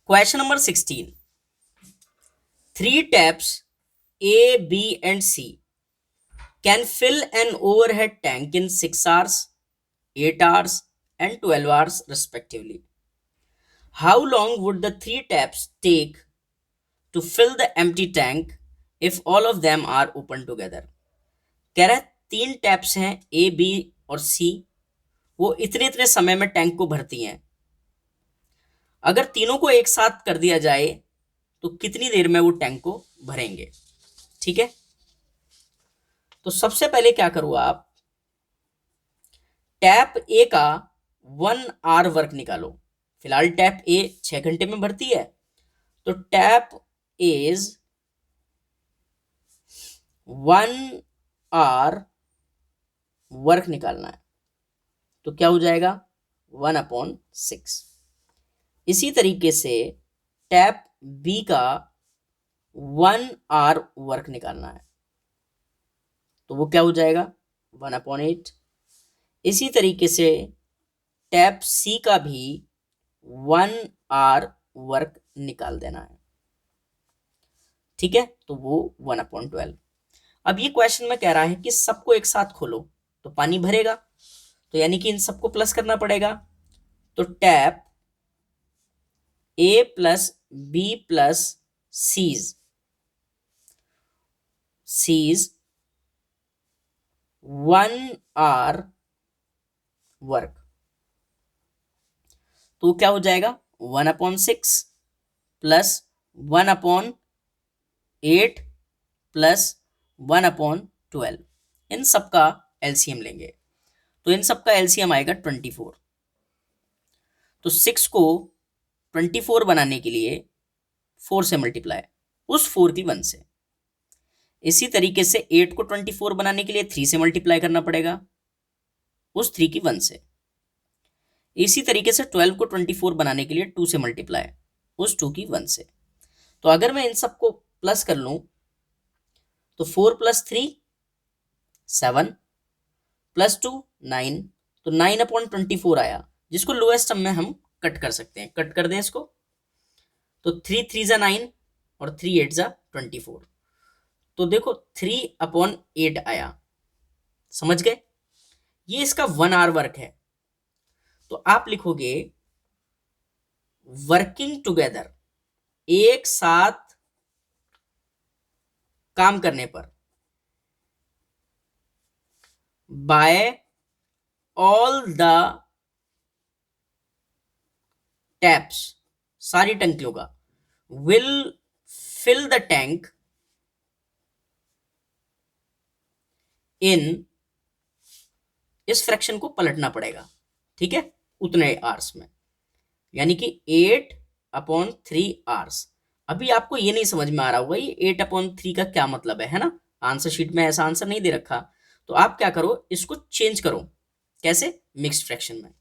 Question number 16. Three taps A, B, and C can fill an overhead tank in 6 hours, 8 hours, and 12 hours respectively. How long would the three taps take to fill the empty tank if all of them are open together? कह रहा है 3 taps हैं A, B और C, वो इतने इतने समय में टैंक को भरती हैं। अगर तीनों को एक साथ कर दिया जाए तो कितनी देर में वो टैंक को भरेंगे? ठीक है, तो सबसे पहले क्या करो आप, टैप ए का 1 आवर वर्क निकालो। फिलहाल टैप ए 6 घंटे में भरती है, तो टैप एज 1 आवर वर्क निकालना है, तो क्या हो जाएगा 1/6। इसी तरीके से टैप बी का 1 आवर वर्क निकालना है, तो वो क्या हो जाएगा 1/8। इसी तरीके से टैप सी का भी 1 आवर वर्क निकाल देना है। ठीक है, तो वो 1/12। अब ये क्वेश्चन में कह रहा है कि सबको एक साथ खोलो तो पानी भरेगा, तो यानी कि इन सबको प्लस करना पड़ेगा। तो tap A plus B plus C's 1 hour work, तो क्या हो जाएगा 1/6 प्लस 1/8 प्लस 1/12। इन सबका एलसीएम लेंगे, तो इन सबका एलसीएम आएगा 24। तो 6 को 24 बनाने के लिए 4 से मल्टीप्लाई, उस 4 की 1 से। इसी तरीके से 8 को 24 बनाने के लिए 3 से मल्टीप्लाई करना पड़ेगा, उस 3 की 1 से। इसी तरीके से 12 को 24 बनाने के लिए 2 से मल्टीप्लाई, उस 2 की 1 से। तो अगर मैं इन सबको प्लस कर लूं तो 4 + 3 7 + 2 9, तो 9/24 आया, जिसको लोएस्ट टर्म में हम कट कर सकते हैं। कट कर दें इसको, तो 3 3 = 9 और 3 8 = 24। तो देखो 3/8 आया, समझ गए? ये इसका 1 आवर वर्क है। तो आप लिखोगे वर्किंग टुगेदर, एक साथ काम करने पर, बाय ऑल द टैप्स, सारी टंकियों का, will fill the tank in, इस फ्रैक्शन को पलटना पड़ेगा, ठीक है, उतने आवर्स में, यानी कि 8/3 आवर्स। अभी आपको ये नहीं समझ में आ रहा होगा ये 8/3 का क्या मतलब है ना? आंसर शीट में ऐसा आंसर नहीं दे रखा, तो आप क्या करो, इसको चेंज करो। कैसे? मिक्स्ड फ्रैक्शन में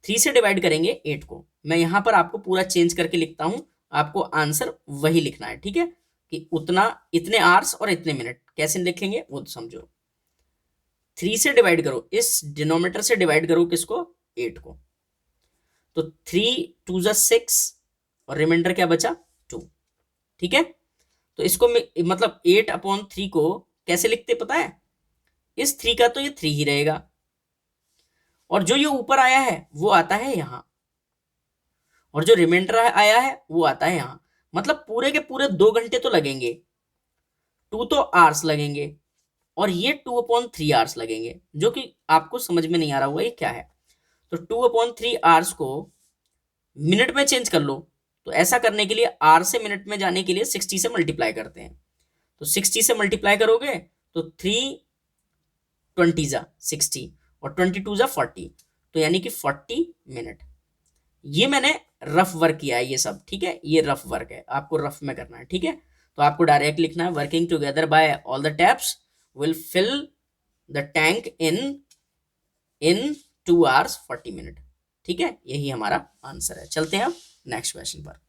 3 से डिवाइड करेंगे 8 को। मैं यहां पर आपको पूरा चेंज करके लिखता हूं, आपको आंसर वही लिखना है, ठीक है, कि उतना, इतने आवर्स और इतने मिनट। कैसे लिखेंगे वो तो समझो। 3 से डिवाइड करो, इस डिनोमिनेटर से डिवाइड करो किसको? 8 को। तो 3 2 = 6 और रिमाइंडर क्या बचा? 2। ठीक है, तो इसको मतलब 8/3 को कैसे लिखते पता है? इस 3 का तो ये 3 ही रहेगा, और जो ये ऊपर आया है वो आता है यहां, और जो रिमाइंडर आया है वो आता है यहां। मतलब पूरे के पूरे 2 घंटे तो लगेंगे, 2 तो आवर्स लगेंगे, और ये 2/3 आवर्स लगेंगे, जो कि आपको समझ में नहीं आ रहा होगा ये क्या है। तो 2/3 आवर्स को मिनट में चेंज कर लो, तो ऐसा करने के लिए आर से मिनट में जाने के लिए 60 से मल्टीप्लाई करते हैं। तो 60 से मल्टीप्लाई करोगे तो 3 20 = 60 और 22 = 40, तो यानी कि 40 मिनट। ये मैंने रफ वर्क किया है ये सब, ठीक है, ये रफ वर्क है, आपको रफ में करना है, ठीक है। तो आपको डायरेक्ट लिखना है working together by all the taps will fill the tank in 2 hours 40 minutes। ठीक है, यही हमारा आंसर है। चलते हैं अब नेक्स्ट क्वेश्चन पर।